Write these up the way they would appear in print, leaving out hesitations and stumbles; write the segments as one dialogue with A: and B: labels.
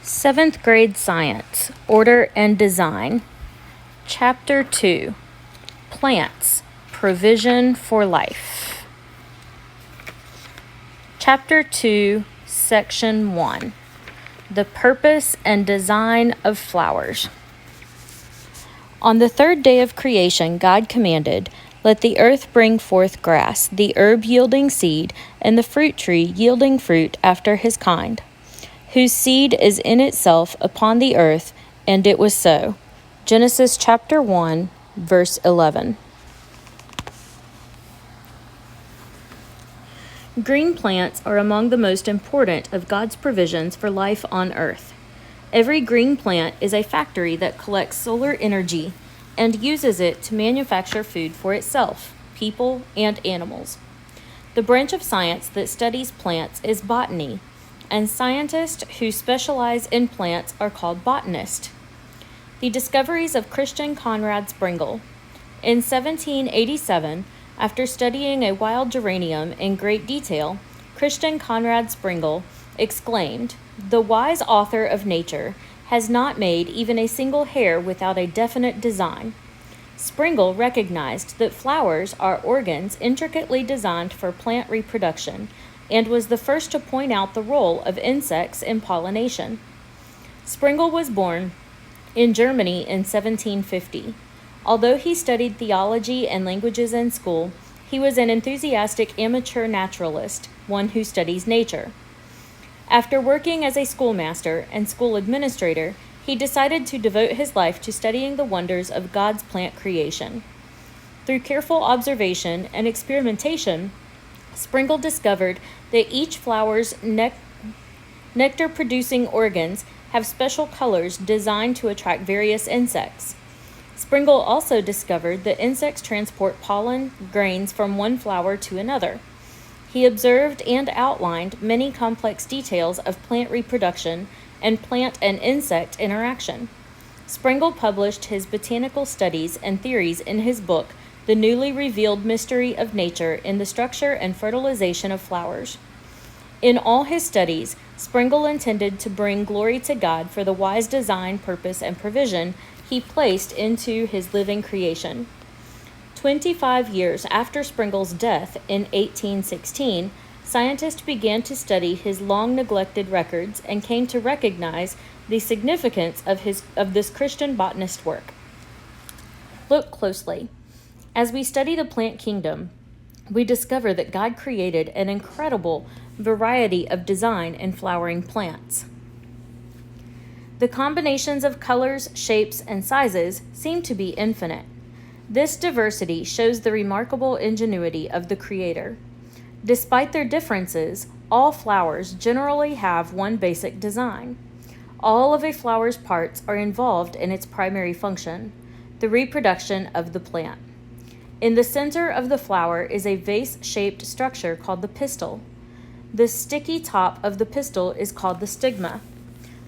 A: Seventh grade science, order and design. Chapter 2, plants, provision for life. Chapter 2, section 1, the purpose and design of flowers. On the third day of creation, God commanded, "Let the earth bring forth grass, the herb yielding seed, and the fruit tree yielding fruit after his kind, whose seed is in itself upon the earth," and it was so. Genesis chapter 1, verse 11. Green plants are among the most important of God's provisions for life on earth. Every green plant is a factory that collects solar energy and uses it to manufacture food for itself, people, and animals. The branch of science that studies plants is botany, and scientists who specialize in plants are called botanists. The discoveries of Christian Conrad Sprengel. In 1787, after studying a wild geranium in great detail, Christian Conrad Sprengel exclaimed, "The wise author of nature has not made even a single hair without a definite design." Sprengel recognized that flowers are organs intricately designed for plant reproduction, and was the first to point out the role of insects in pollination. Sprengel was born in Germany in 1750. Although he studied theology and languages in school, he was an enthusiastic amateur naturalist, one who studies nature. After working as a schoolmaster and school administrator, he decided to devote his life to studying the wonders of God's plant creation. Through careful observation and experimentation, Sprengel discovered that each flower's nectar-producing organs have special colors designed to attract various insects. Sprengel also discovered that insects transport pollen grains from one flower to another. He observed and outlined many complex details of plant reproduction and plant and insect interaction. Sprengel published his botanical studies and theories in his book, The Newly Revealed Mystery of Nature in the Structure and Fertilization of Flowers. In all his studies, Sprengel intended to bring glory to God for the wise design, purpose, and provision he placed into his living creation. 25 years after Sprengel's death in 1816, scientists began to study his long-neglected records and came to recognize the significance of this Christian botanist work. Look closely. As we study the plant kingdom, we discover that God created an incredible variety of design in flowering plants. The combinations of colors, shapes, and sizes seem to be infinite. This diversity shows the remarkable ingenuity of the Creator. Despite their differences, all flowers generally have one basic design. All of a flower's parts are involved in its primary function, the reproduction of the plant. In the center of the flower is a vase-shaped structure called the pistil. The sticky top of the pistil is called the stigma.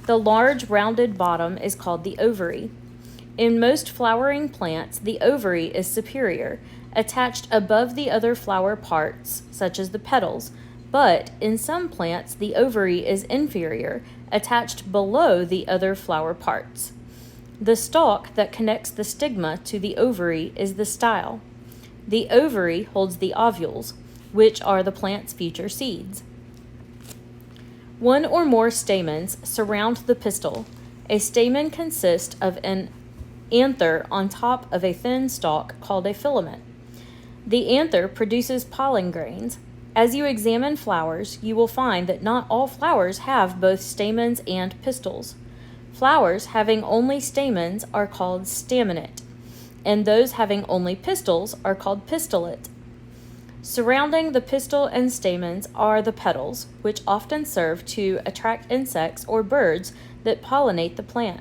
A: The large rounded bottom is called the ovary. In most flowering plants, the ovary is superior, attached above the other flower parts, such as the petals, but in some plants, the ovary is inferior, attached below the other flower parts. The stalk that connects the stigma to the ovary is the style. The ovary holds the ovules, which are the plant's future seeds. One or more stamens surround the pistil. A stamen consists of an anther on top of a thin stalk called a filament. The anther produces pollen grains. As you examine flowers, you will find that not all flowers have both stamens and pistils. Flowers having only stamens are called staminate, and those having only pistils are called pistillate. Surrounding the pistil and stamens are the petals, which often serve to attract insects or birds that pollinate the plant.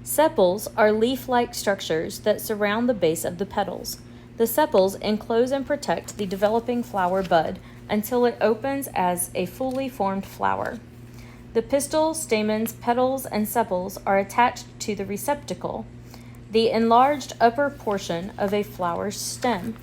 A: Sepals are leaf-like structures that surround the base of the petals. The sepals enclose and protect the developing flower bud until it opens as a fully formed flower. The pistil, stamens, petals, and sepals are attached to the receptacle, the enlarged upper portion of a flower's stem.